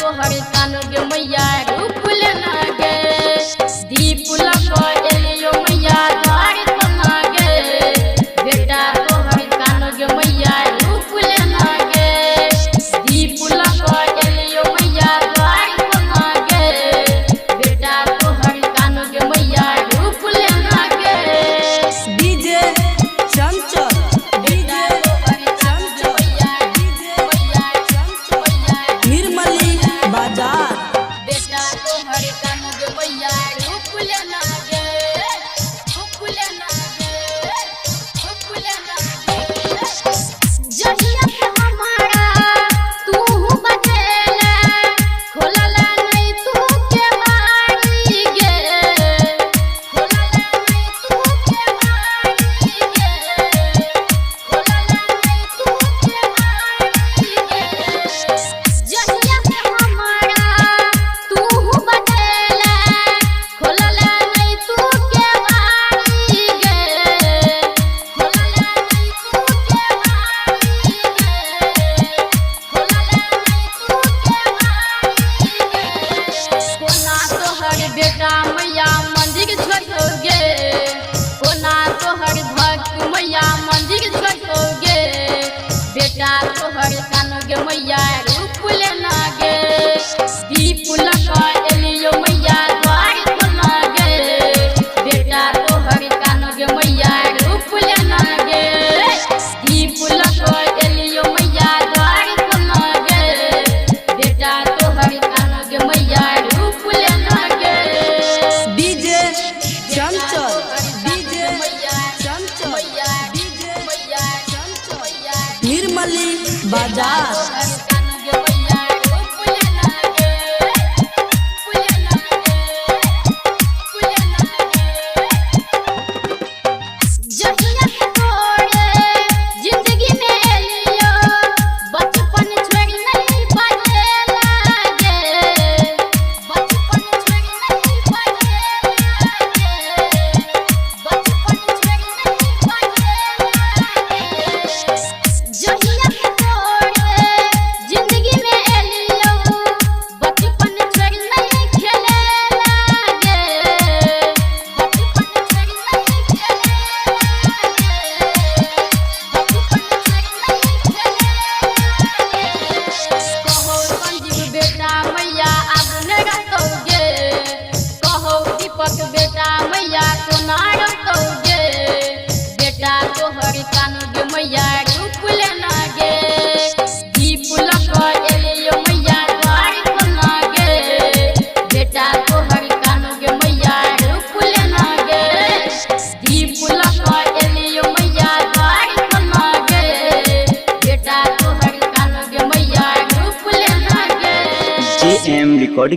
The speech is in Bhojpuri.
तोहर कान गे मैया रूप लेना गे दीप लगा एलियो मैया द्वार बना गे बेटा तोहर कान गे मैया रूप लेना गे दीप लगा एलियो मैया द्वार बना गे बेटा तोहर कान गे मैया रूप लेना गे डीजे चंचल निर्मली बाजार बेटा तोहर कान गे मैया रूप लेना गे रूप लेना गे रूप लेना गे जहिया से हमारा तू बजेला खोलला नहीं तू के बारी गे खोलला नहीं तू के बारी गे खोलला नहीं तू के बारी गे जहिया से हमारा तू बजेला खोलला नहीं तू के बारी गे खोलला नहीं तू के बारी गे खोलला नहीं तू के बारी गे कोना तोहर बेटा मैया मंदिर छोड़ोगे कोना तोहर भक्त मैया मंदिर छोड़ोगे बेटा तोहर कान गे मैया रूप लेना गे दीप लगा एलियो मैया द्वार बना गे बेटा तोहर कान गे मैया रूप लेना गे दीप लगा एलियो मैया द्वार बना गे बेटा तोहर कान गे मैया रूप लेना गे डीजे चंचल डीजे चंचल निर्मली बाजार बेटा मैया कोना रखोगे बेटा तोहर कान गे मैया रूप लेना गे दीप लगा एलियो मैया द्वार बना गे बेटा तोहर कान गे मैया रूप लेना गे दीप लगा एलियो मैया द्वार बना गे बेटा तोहर कान गे मैया रूप लेना गे JM Recording